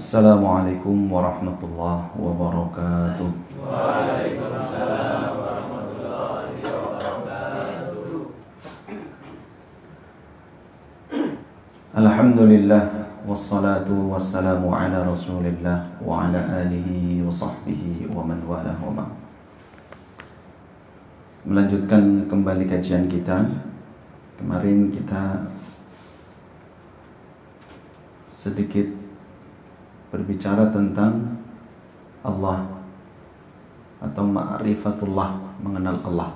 Assalamualaikum warahmatullahi wabarakatuh. Waalaikumsalam warahmatullahi wabarakatuh. Alhamdulillah wassalatu wassalamu ala Rasulillah wa ala alihi wa sahbihi wa man walah wa ba'd. Melanjutkan kembali kajian kita. Kemarin kita sedikit berbicara tentang Allah atau ma'rifatullah, mengenal Allah.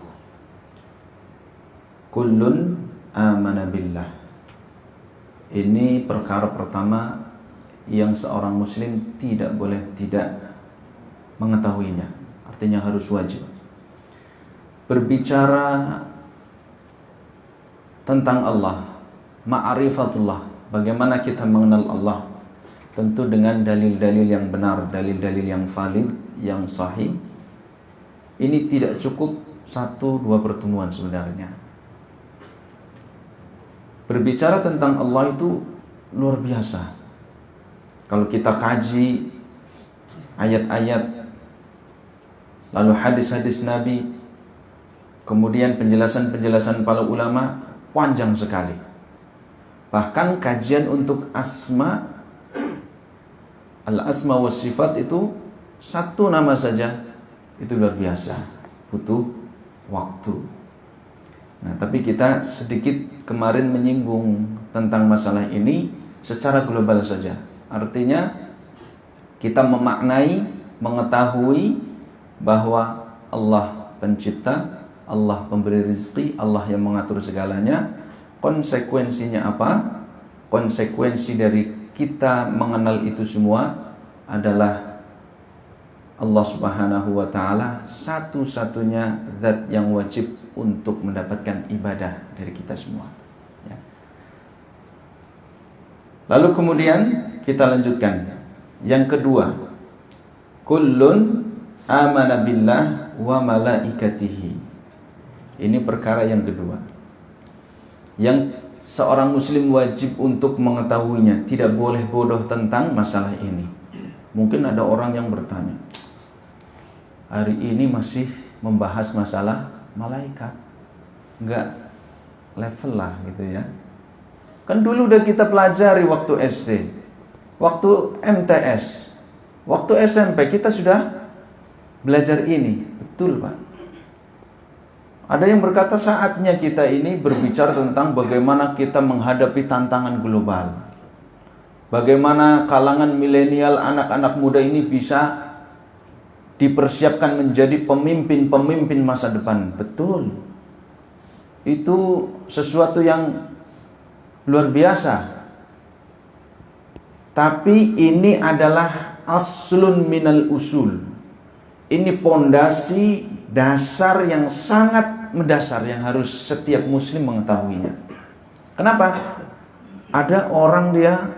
Kullun amana billah. Ini perkara pertama yang seorang muslim tidak boleh tidak mengetahuinya. Artinya harus wajib. Berbicara tentang Allah, ma'rifatullah, bagaimana kita mengenal Allah, tentu dengan dalil-dalil yang benar, dalil-dalil yang valid, yang sahih. Ini tidak cukup 1-2 pertemuan sebenarnya. Berbicara tentang Allah itu luar biasa. Kalau kita kaji ayat-ayat, lalu hadis-hadis Nabi, kemudian penjelasan-penjelasan para ulama, panjang sekali. Bahkan kajian untuk asma, al-asma wa sifat itu satu nama saja itu luar biasa, butuh waktu. Nah, tapi kita sedikit kemarin menyinggung tentang masalah ini secara global saja. Artinya kita memaknai, mengetahui bahwa Allah pencipta, Allah pemberi rezeki, Allah yang mengatur segalanya. Konsekuensinya apa? Konsekuensi dari kita mengenal itu semua adalah Allah Subhanahu wa ta'ala satu-satunya zat yang wajib untuk mendapatkan ibadah dari kita semua, ya. Lalu kemudian kita lanjutkan. Yang kedua, kullun amana billah wa malaikatihi. Ini perkara yang kedua yang seorang muslim wajib untuk mengetahuinya, tidak boleh bodoh tentang masalah ini. Mungkin ada orang yang bertanya, hari ini masih membahas masalah malaikat, enggak level lah gitu ya. Kan dulu udah kita pelajari waktu SD, waktu MTS, waktu SMP kita sudah belajar ini. Betul Pak. Ada yang berkata saatnya kita ini berbicara tentang bagaimana kita menghadapi tantangan global. Bagaimana kalangan milenial, anak-anak muda ini bisa dipersiapkan menjadi pemimpin-pemimpin masa depan. Betul. Itu sesuatu yang luar biasa. Tapi ini adalah aslun minal usul. Ini pondasi dasar yang sangat mendasar yang harus setiap muslim mengetahuinya. Kenapa? Ada orang dia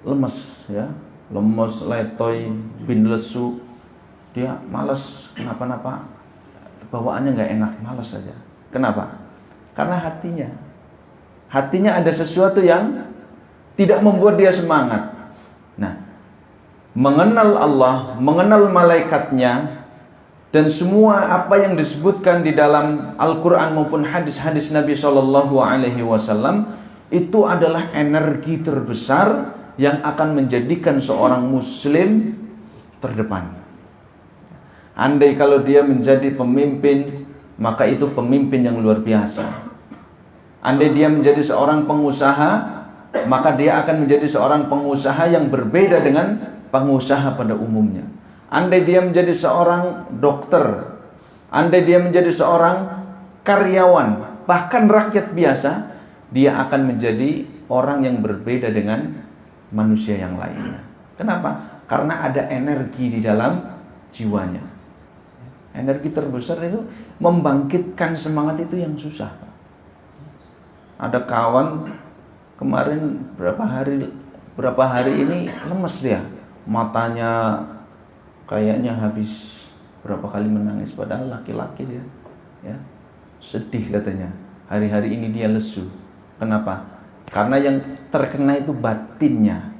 lemes ya, lemes, letoy, bin lesu, dia malas kenapa-napa, bawaannya nggak enak, malas saja. Kenapa? Karena hatinya ada sesuatu yang tidak membuat dia semangat. Nah, mengenal Allah, mengenal malaikatnya, dan semua apa yang disebutkan di dalam Al-Quran maupun hadis-hadis Nabi SAW, itu adalah energi terbesar yang akan menjadikan seorang muslim terdepan. Andai kalau dia menjadi pemimpin, maka itu pemimpin yang luar biasa. Andai dia menjadi seorang pengusaha, maka dia akan menjadi seorang pengusaha yang berbeda dengan pengusaha pada umumnya. Andai dia menjadi seorang dokter, andai dia menjadi seorang karyawan, bahkan rakyat biasa, dia akan menjadi orang yang berbeda dengan manusia yang lainnya. Kenapa? Karena ada energi di dalam jiwanya. Energi terbesar itu membangkitkan semangat itu yang susah. Ada kawan kemarin berapa hari ini lemes dia, matanya kayaknya habis berapa kali menangis, padahal laki-laki dia, ya, sedih katanya. Hari-hari ini dia lesu. Kenapa? Karena yang terkena itu batinnya,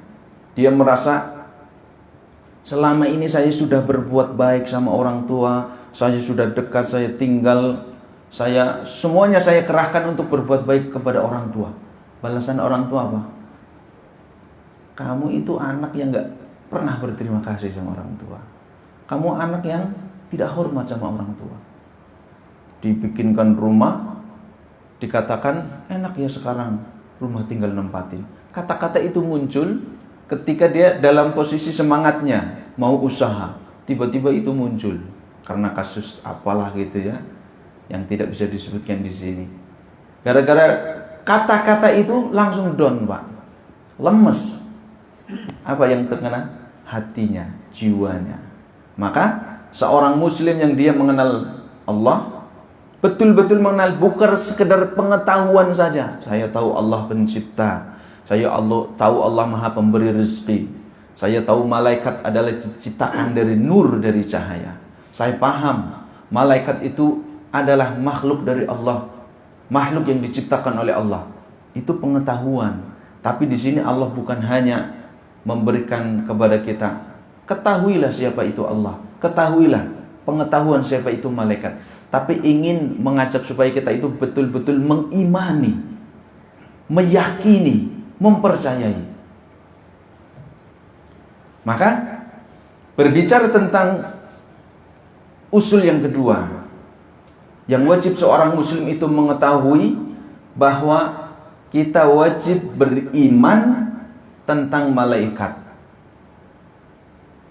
Dia merasa selama ini saya sudah berbuat baik sama orang tua, saya sudah dekat, saya tinggal, semuanya saya kerahkan untuk berbuat baik kepada orang tua. Balasan orang tua apa? Kamu itu anak yang gak pernah berterima kasih sama orang tua. Kamu anak yang tidak hormat sama orang tua. Dibikinkan rumah, dikatakan enak ya sekarang rumah tinggal nempatin. Kata-kata itu muncul ketika dia dalam posisi semangatnya mau usaha, tiba-tiba itu muncul karena kasus apalah gitu ya, yang tidak bisa disebutkan di sini. Gara-gara kata-kata itu langsung down, Pak. Lemes. Apa yang terkena? Hatinya, jiwanya. Maka seorang muslim yang dia mengenal Allah, betul-betul mengenal, bukan sekedar pengetahuan saja. Saya tahu Allah pencipta, saya tahu Allah maha pemberi rezeki, saya tahu malaikat adalah ciptaan dari nur, dari cahaya. Saya paham malaikat itu adalah makhluk dari Allah, makhluk yang diciptakan oleh Allah. Itu pengetahuan. Tapi di sini Allah bukan hanya memberikan kepada kita, ketahuilah siapa itu Allah, ketahuilah pengetahuan siapa itu malaikat, tapi ingin mengajak supaya kita itu betul-betul mengimani, meyakini, mempercayai. Maka berbicara tentang usul yang kedua, yang wajib seorang muslim itu mengetahui, bahwa kita wajib beriman tentang malaikat.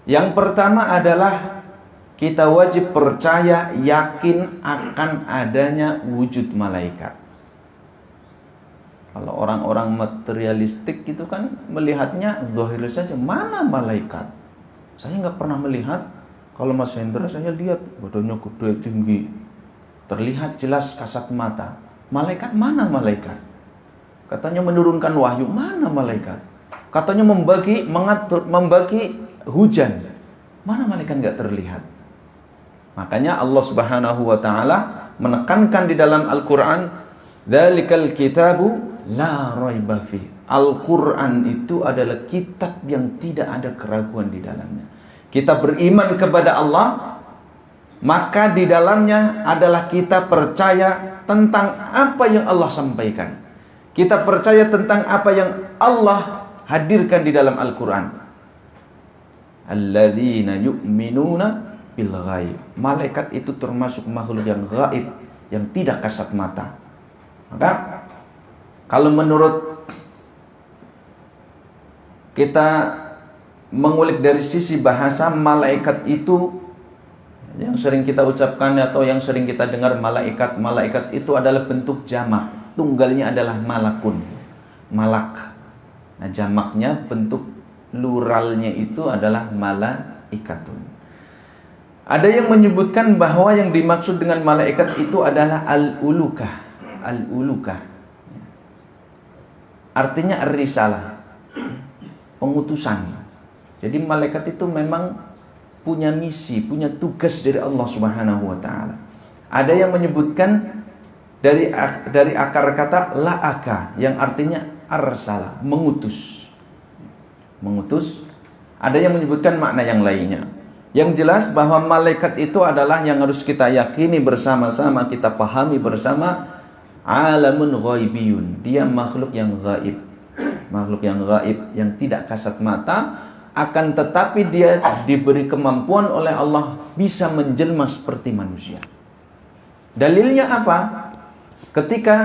Yang pertama adalah kita wajib percaya, yakin akan adanya wujud malaikat. Kalau orang-orang materialistik itu kan melihatnya zahir saja, mana malaikat? Saya nggak pernah melihat. Kalau Mas Hendra saya lihat badannya gede, tinggi, terlihat jelas kasat mata. Malaikat mana malaikat? Katanya menurunkan wahyu, mana malaikat? Katanya membagi hujan, mana malaikat nggak terlihat? Makanya Allah Subhanahu wa taala menekankan di dalam Al-Qur'an, "Dzalikal kitabu la raiba fi." Al-Qur'an itu adalah kitab yang tidak ada keraguan di dalamnya. Kita beriman kepada Allah, maka di dalamnya adalah kita percaya tentang apa yang Allah sampaikan. Kita percaya tentang apa yang Allah hadirkan di dalam Al-Qur'an. Alladzina yu'minuna bil ghaib. Malaikat itu termasuk makhluk yang gaib, yang tidak kasat mata. Maka kalau menurut kita mengulik dari sisi bahasa, malaikat itu yang sering kita ucapkan atau yang sering kita dengar, malaikat itu adalah bentuk jamak. Tunggalnya adalah malakun, malak. Nah, jamaknya bentuk pluralnya itu adalah malaikatun. Ada yang menyebutkan bahwa yang dimaksud dengan malaikat itu adalah al-ulukah. Al-ulukah artinya ar-risalah, pengutusan. Jadi malaikat itu memang punya misi, punya tugas dari Allah Subhanahu wa taala. Ada yang menyebutkan dari akar kata la'aka yang artinya arsala, mengutus. Mengutus. Ada yang menyebutkan makna yang lainnya. Yang jelas bahwa malaikat itu adalah yang harus kita yakini bersama-sama, kita pahami bersama, alamun ghaibiyun. Dia makhluk yang gaib. Makhluk yang gaib, yang tidak kasat mata, akan tetapi dia diberi kemampuan oleh Allah bisa menjelma seperti manusia. Dalilnya apa? Ketika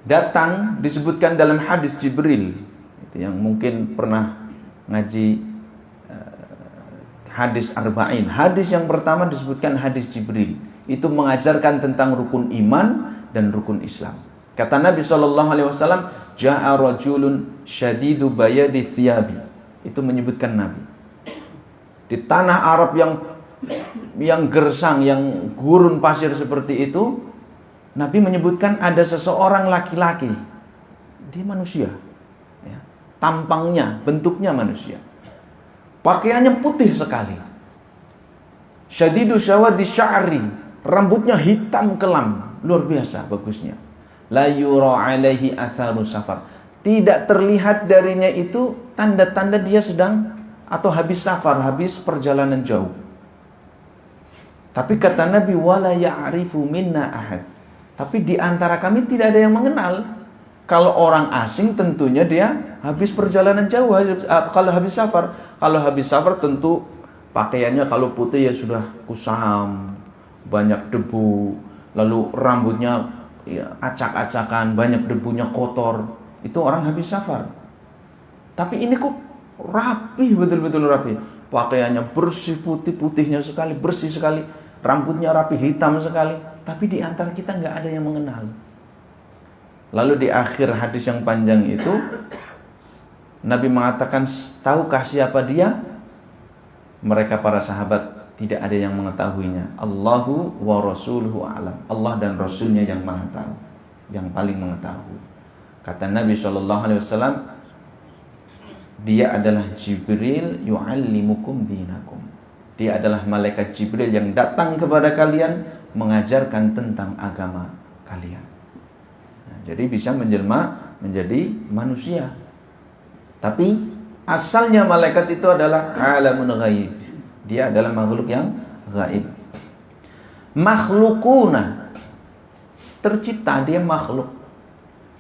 datang, disebutkan dalam hadis Jibril, itu yang mungkin pernah ngaji hadis arba'in. Hadis yang pertama disebutkan hadis Jibril. Itu mengajarkan tentang rukun iman dan rukun Islam. Kata Nabi SAW, ja'a rajulun syadidu bayadi thiyabi. Itu menyebutkan Nabi. Di tanah Arab yang gersang, yang gurun pasir seperti itu, Nabi menyebutkan ada seseorang laki-laki. Dia manusia. Ya. Tampangnya, bentuknya manusia. Pakaiannya putih sekali. Syadidu syawadi sya'ri. Rambutnya hitam kelam. Luar biasa bagusnya. La yura alaihi atharu safar. Tidak terlihat darinya itu tanda-tanda dia sedang atau habis safar, habis perjalanan jauh. Tapi kata Nabi, wala ya'rifu minna ahad. Tapi di antara kami tidak ada yang mengenal. Kalau orang asing tentunya dia habis perjalanan jauh, kalau habis safar. Kalau habis safar tentu pakaiannya kalau putih ya sudah kusam, banyak debu, lalu rambutnya ya, acak-acakan, banyak debunya, kotor. Itu orang habis safar. Tapi ini kok rapi, betul-betul rapi. Pakaiannya bersih, putih-putihnya sekali, bersih sekali. Rambutnya rapi, hitam sekali. Tapi di antara kita nggak ada yang mengenal. Lalu di akhir hadis yang panjang itu, Nabi mengatakan, tahukah siapa dia? Mereka para sahabat tidak ada yang mengetahuinya. Allahu wa rasuluhu a'lam. Allah dan Rasulnya yang maha tahu, yang paling mengetahui. Kata Nabi SAW, dia adalah Jibril yu'allimukum dinakum. Dia adalah malaikat Jibril yang datang kepada kalian mengajarkan tentang agama kalian. Nah, jadi bisa menjelma menjadi manusia. Tapi asalnya malaikat itu adalah alamun ghaib. Dia adalah makhluk yang gaib. Makhlukuna, tercipta, dia makhluk.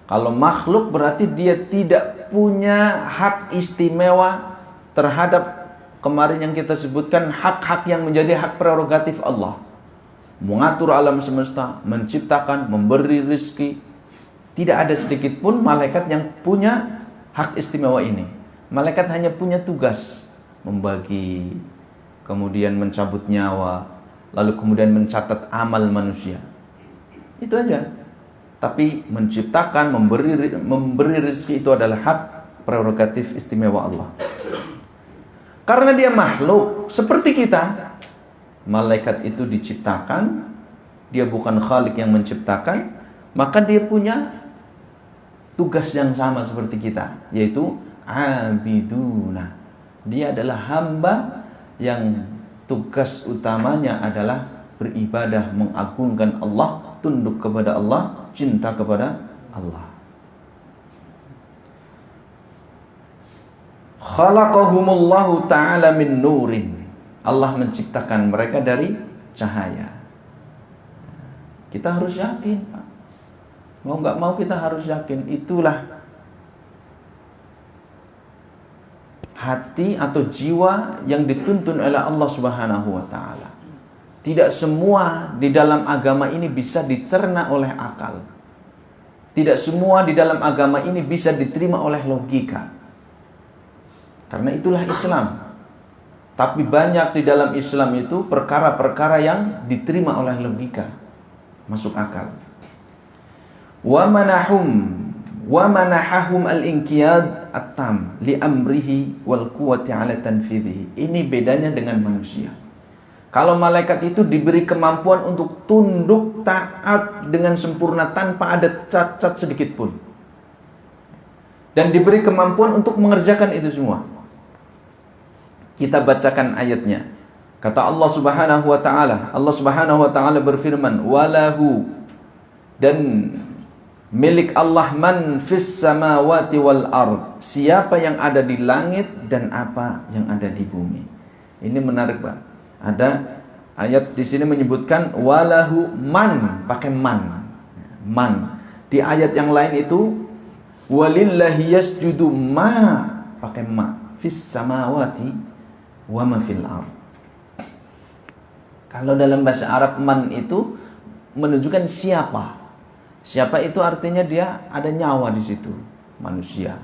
Kalau makhluk berarti dia tidak punya hak istimewa terhadap kemarin yang kita sebutkan hak-hak yang menjadi hak prerogatif Allah. Mengatur alam semesta, menciptakan, memberi rezeki. Tidak ada sedikit pun malaikat yang punya hak istimewa ini. Malaikat hanya punya tugas membagi, kemudian mencabut nyawa, lalu kemudian mencatat amal manusia. Itu aja. Tapi menciptakan, memberi rezeki itu adalah hak prerogatif istimewa Allah. Karena dia makhluk seperti kita, malaikat itu diciptakan, dia bukan khalik yang menciptakan, maka dia punya tugas yang sama seperti kita, yaitu abiduna. Dia adalah hamba yang tugas utamanya adalah beribadah, mengagungkan Allah, tunduk kepada Allah, cinta kepada Allah. Khalaqahumullahu ta'ala min nurin. Allah menciptakan mereka dari cahaya. Kita harus yakin, Pak. Mau nggak mau kita harus yakin. Itulah hati atau jiwa yang dituntun oleh Allah Subhanahu wa ta'ala. Tidak semua di dalam agama ini bisa dicerna oleh akal. Tidak semua di dalam agama ini bisa diterima oleh logika. Karena itulah Islam. Tapi banyak di dalam Islam itu perkara-perkara yang diterima oleh logika, masuk akal. Wa manahahum al-inqiyad at-tam li amrihi wal quwwati 'ala tanfidhihi. Ini bedanya dengan manusia. Kalau malaikat itu diberi kemampuan untuk tunduk taat dengan sempurna tanpa ada cacat sedikit pun. Dan diberi kemampuan untuk mengerjakan itu semua. Kita bacakan ayatnya. Kata Allah Subhanahu wa ta'ala, Allah Subhanahu wa ta'ala berfirman, walahu, dan milik Allah man fis samawati wal ard, siapa yang ada di langit dan apa yang ada di bumi. Ini menarik, Pak. Ada ayat di sini menyebutkan walahu man, pakai man. Man. Di ayat yang lain itu walillahi yasjudu ma, pakai ma, fis samawati wa ma fil ard. Kalau dalam bahasa Arab man itu menunjukkan siapa. Siapa itu artinya dia ada nyawa di situ, manusia.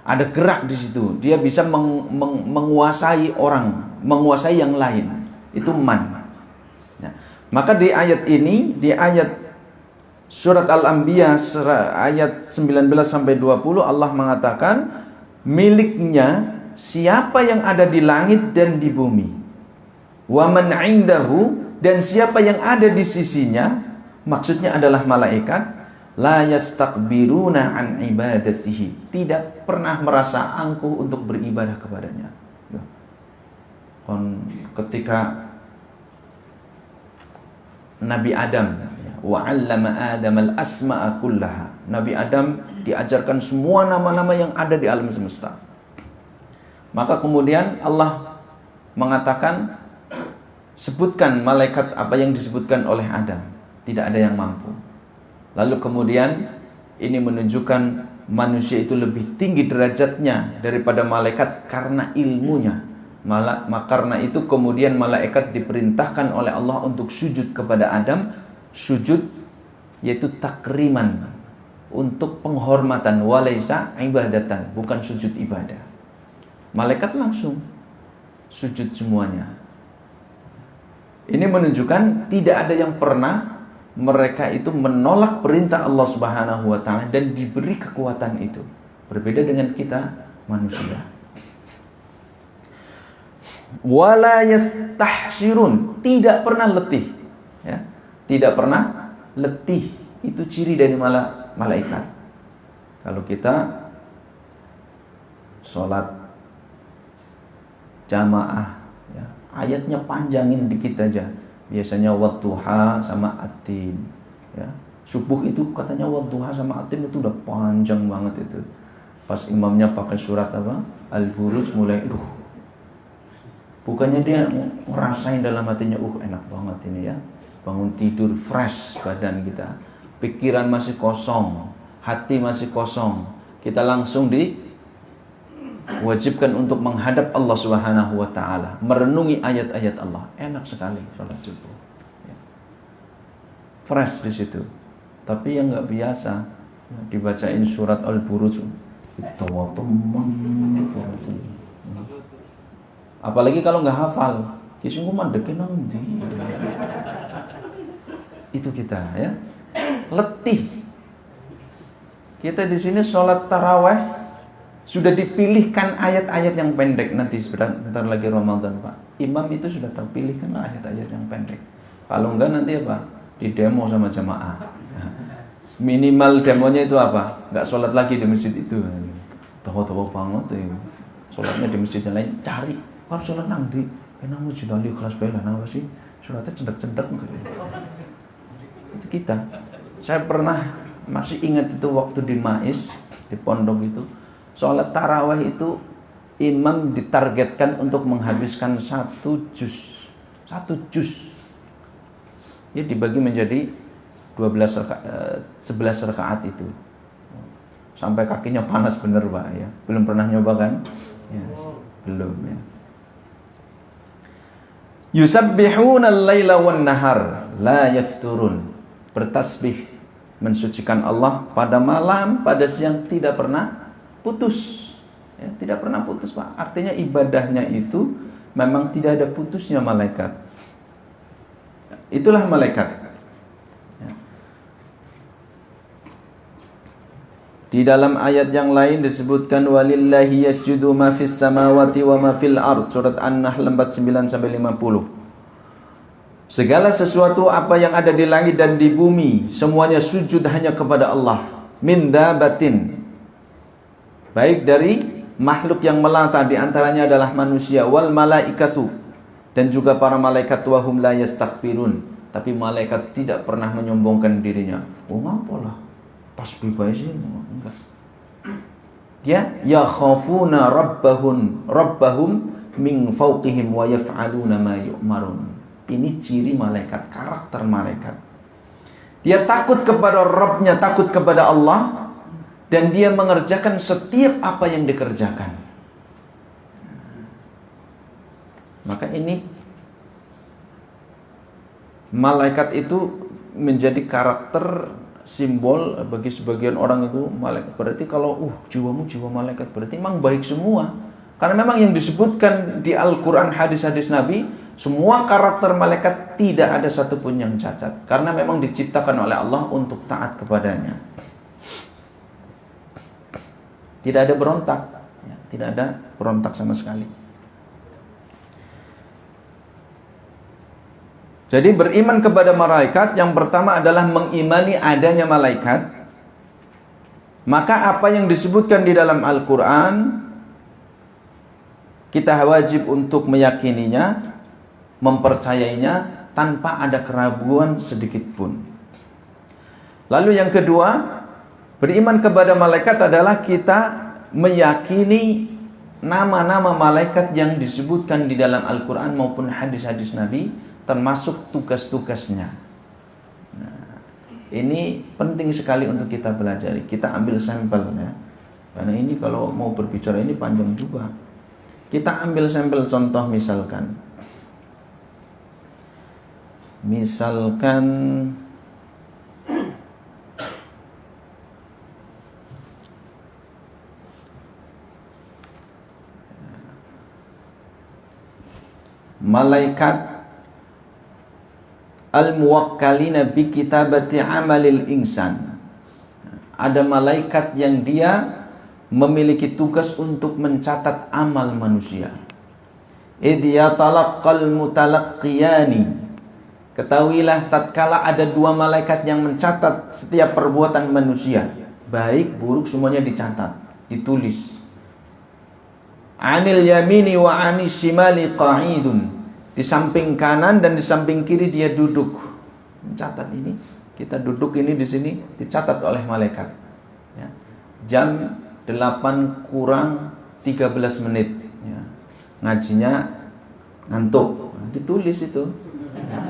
Ada gerak di situ. Dia bisa menguasai orang, menguasai yang lain. Itu man. Nah, maka di ayat ini, di ayat surat Al-Anbiya ayat 19 sampai 20 Allah mengatakan miliknya siapa yang ada di langit dan di bumi. Wa man 'indahu, dan siapa yang ada di sisinya, maksudnya adalah malaikat, la yastakbiruna an ibadatihi, tidak pernah merasa angkuh untuk beribadah kepadanya. Ketika Nabi Adam, wa 'allama Adam al-asma'a kullaha, Nabi Adam diajarkan semua nama-nama yang ada di alam semesta. Maka kemudian Allah mengatakan, sebutkan malaikat apa yang disebutkan oleh Adam. Tidak ada yang mampu. Lalu kemudian ini menunjukkan manusia itu lebih tinggi derajatnya daripada malaikat karena ilmunya. Karena itu kemudian malaikat diperintahkan oleh Allah untuk sujud kepada Adam. Sujud yaitu takriman, untuk penghormatan, walaisa ibadatan, bukan sujud ibadah. Malaikat langsung sujud semuanya. Ini menunjukkan tidak ada yang pernah mereka itu menolak perintah Allah Subhanahu wa taala dan diberi kekuatan itu. Berbeda dengan kita manusia. Wala yastahsirun, tidak pernah letih, ya. Tidak pernah letih. Itu ciri dari malaikat. Kalau kita sholat jamaah, ya, ayatnya panjangin dikit aja. Biasanya wadduha sama atin, ya. Subuh itu katanya wadduha sama atin itu udah panjang banget itu. Pas imamnya pakai surat apa? Al-Buruj mulai bukannya dia ngerasain dalam hatinya, enak banget ini ya. Bangun tidur fresh badan kita. Pikiran masih kosong, hati masih kosong. Kita langsung diwajibkan untuk menghadap Allah Subhanahu wa taala, merenungi ayat-ayat Allah. Enak sekali sholat subuh. Ya. Fresh di situ. Tapi yang enggak biasa dibacain surat Al-Buruj itu surat ini. Apalagi kalau nggak hafal, kisungku mandeke nang ndi. Itu kita ya, letih. Kita di sini sholat taraweh sudah dipilihkan ayat-ayat yang pendek. Nanti sebentar lagi Ramadan Pak, imam itu sudah terpilihkan ayat-ayat yang pendek. Kalau enggak nanti apa? Di demo sama jamaah. Minimal demonya itu apa? Nggak sholat lagi di masjid itu. Tahu-tahu banget ya. Sholatnya di masjid yang lain, cari. Kalau sholat nanti, kenapa masjid Ali kelas bela apa sih? Sholatnya cendak-cendak itu kita. Saya pernah masih ingat itu waktu di Mais, di pondok itu, sholat tarawih itu imam ditargetkan untuk menghabiskan 1 juz. Ya dibagi menjadi 11 rakaat itu. Sampai kakinya panas bener Pak ya. Belum pernah nyoba kan? Ya, belum ya. Yusabbihuna al-laila wan nahar la yafturun. Bertasbih mensucikan Allah pada malam, pada siang, tidak pernah putus. Ya, tidak pernah putus Pak. Artinya ibadahnya itu memang tidak ada putusnya malaikat. Itulah malaikat. Ya. Di dalam ayat yang lain disebutkan walillahi yasjudu ma fis samawati wa ma fil ard, surat An-Nahl 49 sampai 50. Segala sesuatu apa yang ada di langit dan di bumi semuanya sujud hanya kepada Allah. Min dabatin, baik dari makhluk yang melata, di antaranya adalah manusia, wal malaikatu, dan juga para malaikat, wa hum la yastakbirun, tapi malaikat tidak pernah menyombongkan dirinya. Oh ngapalah tasbih bae sih, enggak. Dia yakhafuna rabbahum min fawqihim wa yaf'aluna ma yu'marun. Ini ciri malaikat, karakter malaikat. Dia takut kepada Rabbnya, takut kepada Allah, dan dia mengerjakan setiap apa yang dikerjakan. Maka ini malaikat itu menjadi karakter simbol bagi sebagian orang itu malaikat. Berarti kalau jiwamu jiwa malaikat, berarti memang baik semua. Karena memang yang disebutkan di Al-Quran, hadis-hadis Nabi, semua karakter malaikat tidak ada satupun yang cacat. Karena memang diciptakan oleh Allah untuk taat kepadanya. Tidak ada berontak, ya, tidak ada berontak sama sekali. Jadi beriman kepada malaikat yang pertama adalah mengimani adanya malaikat. Maka apa yang disebutkan di dalam Al-Quran, kita wajib untuk meyakininya, mempercayainya tanpa ada keraguan sedikit pun. Lalu yang kedua, beriman kepada malaikat adalah kita meyakini nama-nama malaikat yang disebutkan di dalam Al-Quran maupun hadis-hadis Nabi, termasuk tugas-tugasnya. Nah, ini penting sekali untuk kita pelajari. Kita ambil sampel ya, karena ini kalau mau berbicara ini panjang juga. Kita ambil sampel contoh misalkan malaikat al-muwakkalina bi kitabati amalil insan. Ada malaikat yang dia memiliki tugas untuk mencatat amal manusia. Idh yatalaqqal mutalaqqiyani. Ketahuilah tatkala ada dua malaikat yang mencatat setiap perbuatan manusia, baik buruk semuanya dicatat, ditulis. Anil yamini wa anis shimali qa'idun. Di samping kanan dan di samping kiri dia duduk. Mencatat ini. Kita duduk ini di sini dicatat oleh malaikat. Ya. Jam 8 kurang 13 menit. Ya. Ngajinya ngantuk. Nah, ditulis itu. Ya.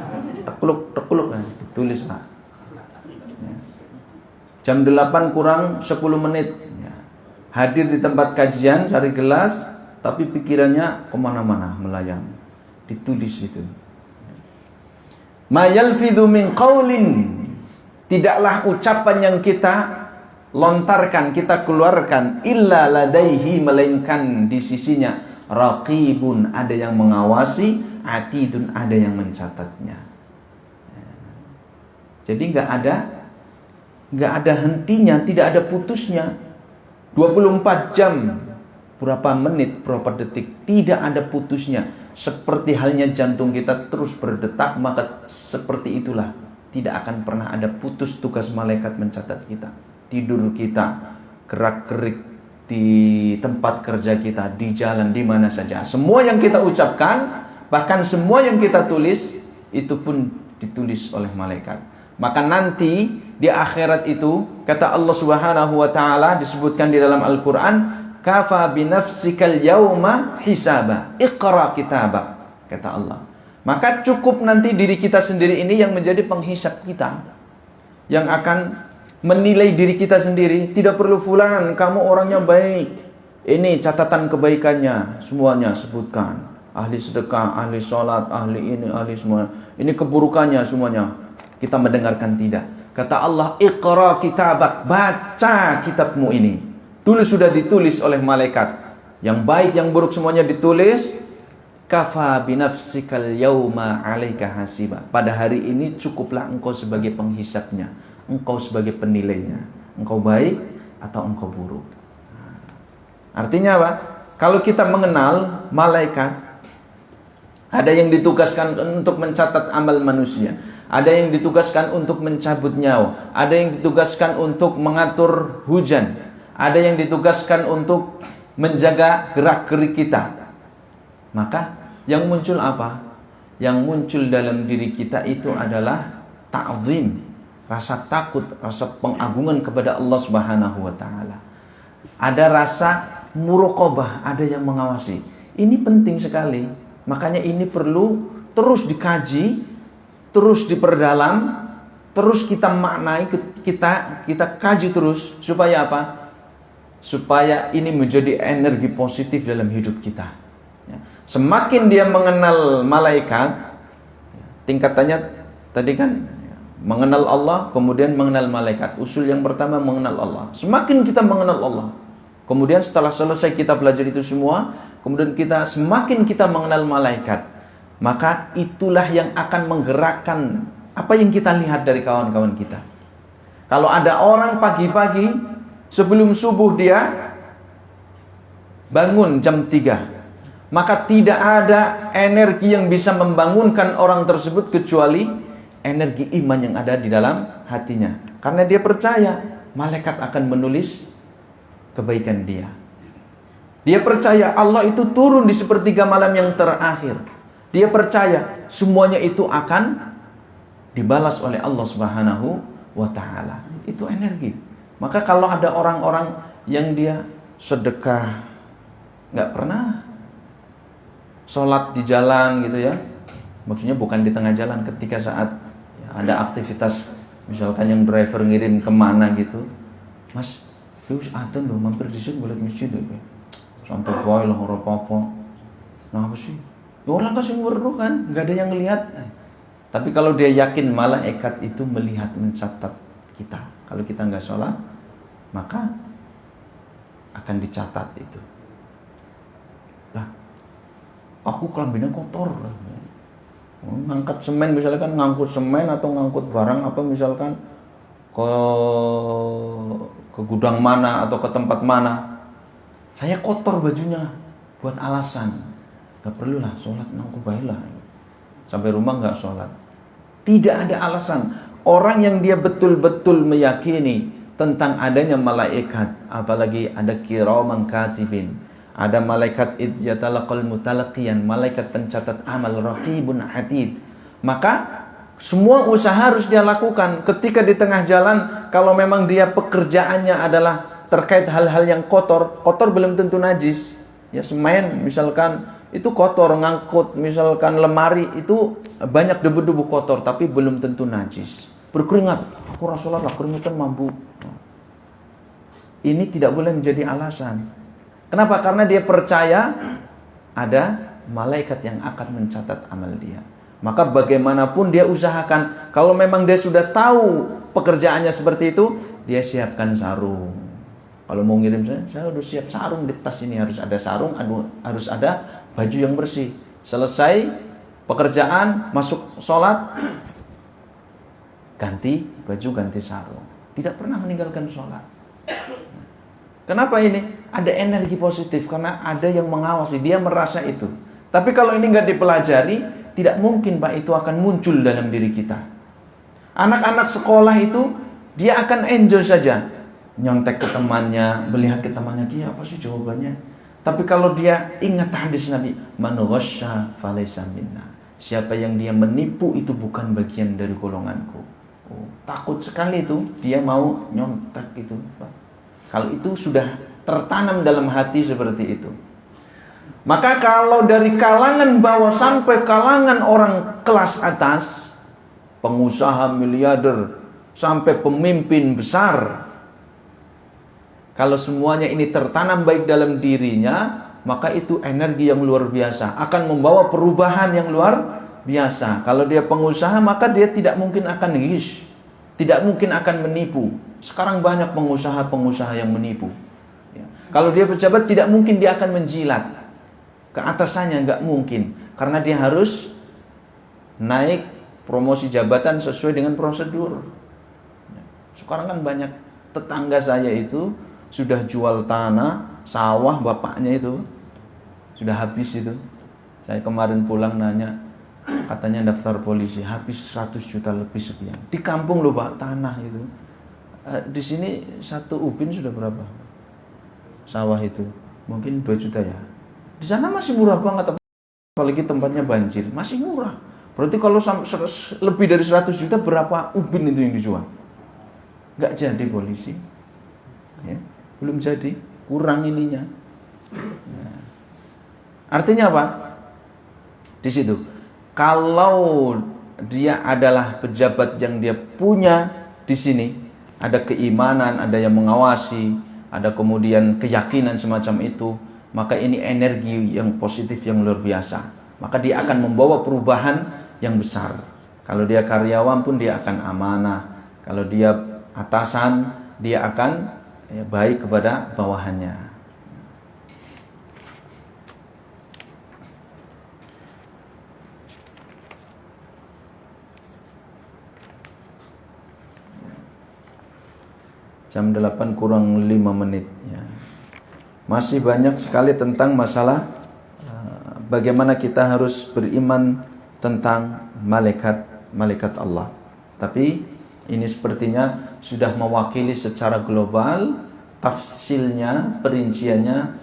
Tekluk, nah, ditulis Pak. Ya. Jam 8 kurang 10 menit. Ya. Hadir di tempat kajian, cari gelas, tapi pikirannya kemana-mana melayang. Ditulis itu. Ma yalfidhu min qaulin. Tidaklah ucapan yang kita lontarkan, kita keluarkan, illa ladaihi, melainkan di sisinya raqibun, ada yang mengawasi, atidun, ada yang mencatatnya. Jadi nggak ada hentinya, tidak ada putusnya. 24 jam, berapa menit, berapa detik, tidak ada putusnya. Seperti halnya jantung kita terus berdetak, maka seperti itulah, tidak akan pernah ada putus tugas malaikat mencatat kita. Tidur kita, gerak-gerik di tempat kerja kita, di jalan, di mana saja. Semua yang kita ucapkan, bahkan semua yang kita tulis, itu pun ditulis oleh malaikat. Maka nanti di akhirat itu, kata Allah Subhanahu wa taala, disebutkan di dalam Al-Qur'an, kafa binafsikal yauma hisaba, iqra kitabak, kata Allah. Maka cukup nanti diri kita sendiri ini yang menjadi penghisab kita, yang akan menilai diri kita sendiri. Tidak perlu fulan, kamu orangnya baik, ini catatan kebaikannya semuanya sebutkan. Ahli sedekah, ahli sholat, ahli ini, ahli semua. Ini keburukannya semuanya kita mendengarkan tidak. Kata Allah, iqra kitabak, baca kitabmu ini. Dulu sudah ditulis oleh malaikat. Yang baik, yang buruk semuanya ditulis. Kafa binafsikal yauma 'alaika hasiba. Pada hari ini cukuplah engkau sebagai penghisapnya, engkau sebagai penilainya. Engkau baik atau engkau buruk. Artinya apa? Kalau kita mengenal malaikat, ada yang ditugaskan untuk mencatat amal manusia, ada yang ditugaskan untuk mencabut nyawa, ada yang ditugaskan untuk mengatur hujan, ada yang ditugaskan untuk menjaga gerak-gerik kita. Maka yang muncul apa? Yang muncul dalam diri kita itu adalah ta'zim, rasa takut, rasa pengagungan kepada Allah Subhanahu wa taala. Ada rasa muraqabah, ada yang mengawasi. Ini penting sekali. Makanya ini perlu terus dikaji, terus diperdalam, terus kita maknai, kita kaji terus, supaya apa? Supaya ini menjadi energi positif dalam hidup kita. Ya. Semakin dia mengenal malaikat, tingkatannya tadi kan mengenal Allah, kemudian mengenal malaikat. Usul yang pertama mengenal Allah. Semakin kita mengenal Allah, kemudian setelah selesai kita belajar itu semua, kemudian semakin kita mengenal malaikat, maka itulah yang akan menggerakkan apa yang kita lihat dari kawan-kawan kita. Kalau ada orang pagi-pagi sebelum subuh dia bangun jam 3, maka tidak ada energi yang bisa membangunkan orang tersebut kecuali energi iman yang ada di dalam hatinya. Karena dia percaya malaikat akan menulis kebaikan dia. Dia percaya Allah itu turun di sepertiga malam yang terakhir. Dia percaya semuanya itu akan dibalas oleh Allah Subhanahu wa taala. Itu energi. Maka kalau ada orang-orang yang dia sedekah, nggak pernah sholat di jalan gitu ya. Maksudnya bukan di tengah jalan, ketika saat ada aktivitas, misalkan yang driver ngirim kemana gitu, Mas, terus ada loh mampir di sini boleh masjid deh. Santai boy lah orang apa-apa. Nah apa sih? Ya orang kasih weruh kan, nggak ada yang ngelihat. Tapi kalau dia yakin malaikat itu melihat, mencatat kita. Kalau kita nggak sholat, maka akan dicatat itu. Lah, aku kelambinya kotor. Ngangkat semen misalkan, ngangkut semen atau ngangkut barang apa misalkan ke gudang mana atau ke tempat mana, saya kotor bajunya buat alasan, gak perlulah sholat nangku baiklah, sampai rumah gak sholat. Tidak ada alasan. Orang yang dia betul-betul meyakini tentang adanya malaikat, apalagi ada kiraman katibin, ada malaikat yatalaqal mutalaqiyan, malaikat pencatat amal, raqibun atid, maka semua usaha harus dia lakukan. Ketika di tengah jalan, kalau memang dia pekerjaannya adalah terkait hal-hal yang kotor, kotor belum tentu najis. Ya semen misalkan itu kotor, ngangkut misalkan lemari itu banyak debu-debu kotor, tapi belum tentu najis. Berkeringat, aku rasulah lah keringetan mampu. Ini tidak boleh menjadi alasan. Kenapa? Karena dia percaya ada malaikat yang akan mencatat amal dia. Maka bagaimanapun dia usahakan, kalau memang dia sudah tahu pekerjaannya seperti itu, dia siapkan sarung. Kalau mau ngirim saya udah siap sarung, di tas ini harus ada sarung, harus ada baju yang bersih. Selesai pekerjaan, masuk sholat, ganti baju, ganti sarung. Tidak pernah meninggalkan sholat. Kenapa ini? Ada energi positif, karena ada yang mengawasi, dia merasa itu. Tapi kalau ini nggak dipelajari, tidak mungkin Pak itu akan muncul dalam diri kita. Anak-anak sekolah itu, dia akan enjoy saja. Nyontek ke temannya, melihat ke temannya, dia apa sih jawabannya? Tapi kalau dia ingat hadis Nabi, man ghasya falaysa minna. Siapa yang dia menipu itu bukan bagian dari golonganku. Oh, takut sekali itu, dia mau nyontek itu Pak. Kalau itu sudah tertanam dalam hati seperti itu. Maka kalau dari kalangan bawah sampai kalangan orang kelas atas, pengusaha miliarder sampai pemimpin besar, kalau semuanya ini tertanam baik dalam dirinya, maka itu energi yang luar biasa, akan membawa perubahan yang luar biasa. Kalau dia pengusaha, maka dia tidak mungkin akan ngish, tidak mungkin akan menipu. Sekarang banyak pengusaha-pengusaha yang menipu. Ya. Kalau dia pejabat, tidak mungkin dia akan menjilat ke atasannya, nggak mungkin, karena dia harus naik promosi jabatan sesuai dengan prosedur. Ya. Sekarang kan banyak tetangga saya itu sudah jual tanah, sawah bapaknya itu sudah habis itu. Saya kemarin pulang nanya, katanya daftar polisi, habis 100 juta lebih sekian. Di kampung loh Pak, tanah itu. Di sini satu ubin sudah berapa? Sawah itu mungkin 2 juta ya. Di sana masih murah banget, apalagi tempatnya banjir, masih murah. Berarti kalau lebih dari 100 juta berapa ubin itu yang dijual? Gak jadi polisi, ya, belum jadi, kurang ininya. Ya. Artinya apa? Di situ, kalau dia adalah pejabat yang dia punya di sini, ada keimanan, ada yang mengawasi, ada kemudian keyakinan semacam itu, maka ini energi yang positif yang luar biasa. Maka dia akan membawa perubahan yang besar. Kalau dia karyawan pun dia akan amanah. Kalau dia atasan, dia akan baik kepada bawahannya. Jam 8 kurang 5 menit ya. Masih banyak sekali tentang masalah bagaimana kita harus beriman tentang malaikat Allah. Tapi ini sepertinya sudah mewakili secara global, tafsilnya, perinciannya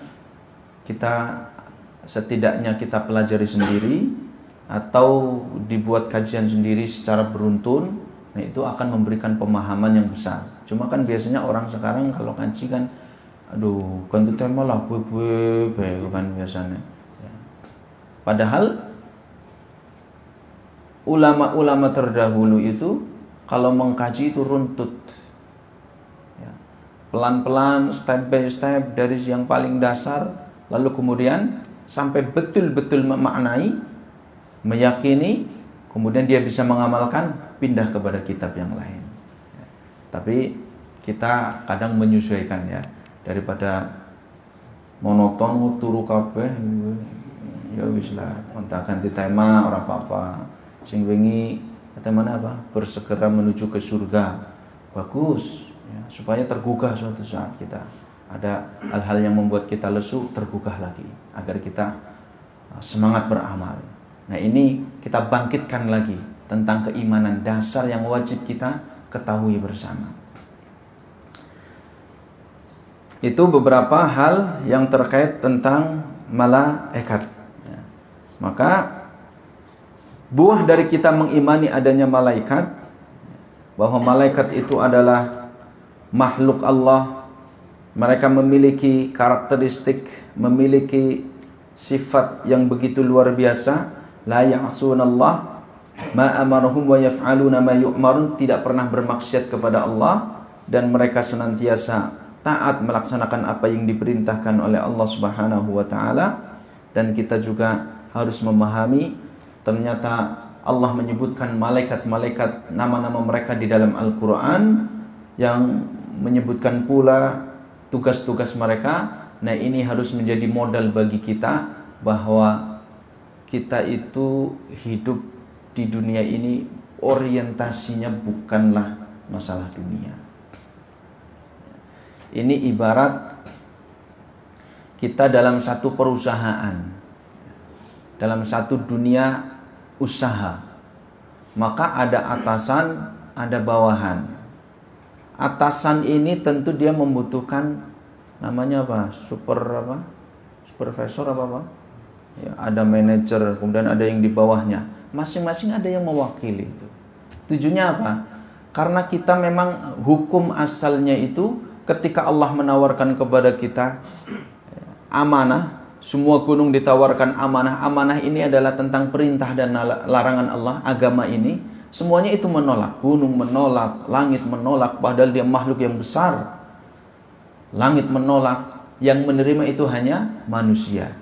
setidaknya kita pelajari sendiri atau dibuat kajian sendiri secara beruntun. Nah, itu akan memberikan pemahaman yang besar. Cuma kan biasanya orang sekarang kalau ngaji kan aduh ganti tema lah bue kan biasanya ya. Padahal ulama-ulama terdahulu itu kalau mengkaji itu runtut ya. Pelan-pelan, step by step dari yang paling dasar, lalu kemudian sampai betul-betul memaknai, meyakini, kemudian dia bisa mengamalkan, pindah kepada kitab yang lain ya. Tapi kita kadang menyesuaikan ya, daripada monoton turu kabeh ya wis lah entah ganti tema ora apa-apa. Sing wingi temanya apa? Bersegera menuju ke surga. Bagus ya, supaya tergugah suatu saat kita ada hal-hal yang membuat kita lesu, tergugah lagi agar kita semangat beramal. Nah, ini kita bangkitkan lagi tentang keimanan dasar yang wajib kita ketahui bersama. Itu beberapa hal yang terkait tentang malaikat ya. Maka buah dari kita mengimani adanya malaikat, bahwa malaikat itu adalah makhluk Allah, mereka memiliki karakteristik, memiliki sifat yang begitu luar biasa, la ya'sunallah ma amarahum wa yaf'aluna ma yu'marun, tidak pernah bermaksiat kepada Allah dan mereka senantiasa taat melaksanakan apa yang diperintahkan oleh Allah Subhanahu wa taala. Dan kita juga harus memahami ternyata Allah menyebutkan malaikat-malaikat, nama-nama mereka di dalam Al-Quran, yang menyebutkan pula tugas-tugas mereka. Nah, ini harus menjadi modal bagi kita bahwa kita itu hidup di dunia ini orientasinya bukanlah masalah dunia. Ini ibarat kita dalam satu perusahaan, dalam satu dunia usaha, maka ada atasan, ada bawahan. Atasan ini tentu dia membutuhkan namanya apa? Supervisor apa? Ya, ada manajer, kemudian ada yang di bawahnya. Masing-masing ada yang mewakili itu. Tujuannya apa? Karena kita memang hukum asalnya itu ketika Allah menawarkan kepada kita amanah, semua gunung ditawarkan amanah. Amanah ini adalah tentang perintah dan larangan Allah, agama ini. Semuanya itu menolak. Gunung menolak, langit menolak, padahal dia makhluk yang besar. Langit menolak, yang menerima itu hanya manusia.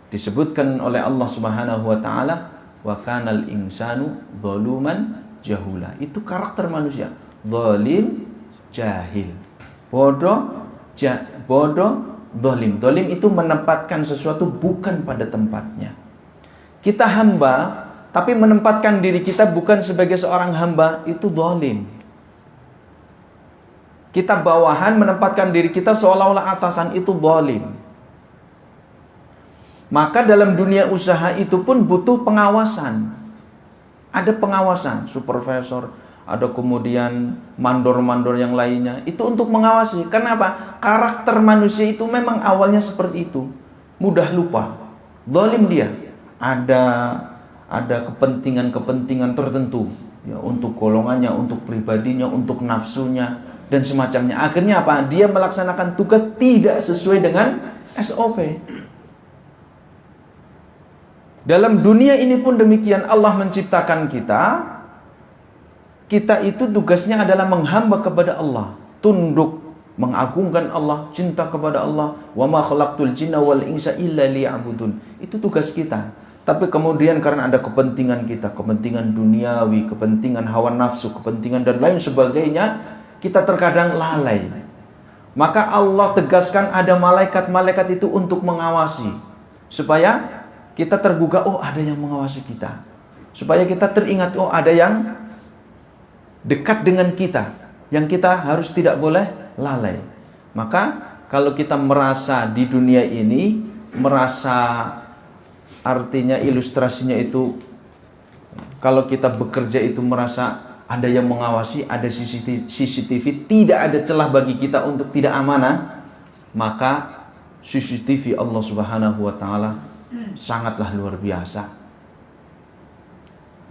Disebutkan oleh Allah Subhanahu wa taala, wa kanal insanu zaluman jahula. Itu karakter manusia. Zalim, jahil. Bodoh, zalim. Zalim itu menempatkan sesuatu bukan pada tempatnya. Kita hamba, tapi menempatkan diri kita bukan sebagai seorang hamba, itu zalim. Kita bawahan menempatkan diri kita seolah-olah atasan, itu zalim. Maka dalam dunia usaha itu pun butuh pengawasan. Ada pengawasan, supervisor, ada kemudian mandor-mandor yang lainnya. Itu untuk mengawasi. Kenapa? Karakter manusia itu memang awalnya seperti itu. Mudah lupa. Zalim dia. Ada kepentingan-kepentingan tertentu. Ya, untuk golongannya, untuk pribadinya, untuk nafsunya, dan semacamnya. Akhirnya apa? Dia melaksanakan tugas tidak sesuai dengan SOP. Dalam dunia ini pun demikian. Allah menciptakan kita. Kita itu tugasnya adalah menghamba kepada Allah, tunduk, mengagungkan Allah, cinta kepada Allah. Wa ma khalaqtul jinna wal insa illa liya'budun. Itu tugas kita. Tapi kemudian karena ada kepentingan kita, kepentingan duniawi, kepentingan hawa nafsu, kepentingan dan lain sebagainya, kita terkadang lalai. Maka Allah tegaskan ada malaikat-malaikat itu untuk mengawasi, supaya kita tergugah, oh ada yang mengawasi kita. Supaya kita teringat, oh ada yang dekat dengan kita, yang kita harus tidak boleh lalai. Maka kalau kita merasa di dunia ini, merasa artinya ilustrasinya itu, kalau kita bekerja itu merasa ada yang mengawasi, ada CCTV, tidak ada celah bagi kita untuk tidak amanah, maka CCTV Allah Subhanahu wa taala sangatlah luar biasa.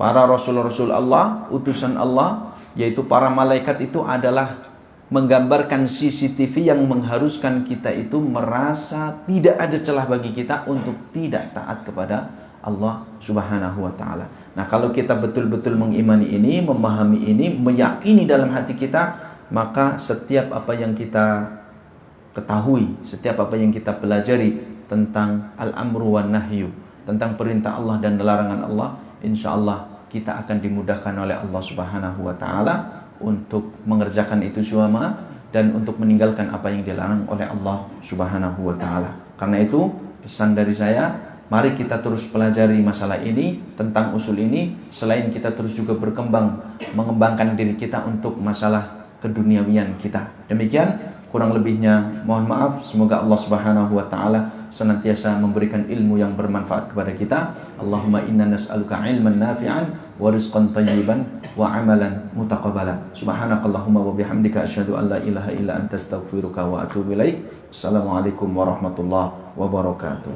Para rasul-rasul Allah, utusan Allah, yaitu para malaikat itu adalah menggambarkan CCTV yang mengharuskan kita itu merasa tidak ada celah bagi kita untuk tidak taat kepada Allah Subhanahu wa taala. Nah, kalau kita betul-betul mengimani ini, memahami ini, meyakini dalam hati kita, maka setiap apa yang kita ketahui, setiap apa yang kita pelajari tentang al-amru wan nahyu, tentang perintah Allah dan larangan Allah, insyaallah kita akan dimudahkan oleh Allah Subhanahu wa taala untuk mengerjakan itu semua dan untuk meninggalkan apa yang dilarang oleh Allah Subhanahu wa taala. Karena itu, pesan dari saya, mari kita terus pelajari masalah ini, tentang usul ini, selain kita terus juga mengembangkan diri kita untuk masalah keduniawian kita. Demikian, kurang lebihnya mohon maaf. Semoga Allah Subhanahu wa taala senantiasa memberikan ilmu yang bermanfaat kepada kita. Allahumma inna nas'aluka ilman nafi'an wa rizqan thayyiban wa amalan mutaqabbala. Subhanakallahumma wa bihamdika asyhadu an la ilaha illa anta astaghfiruka wa atubu ilaik. Assalamualaikum warahmatullahi wabarakatuh.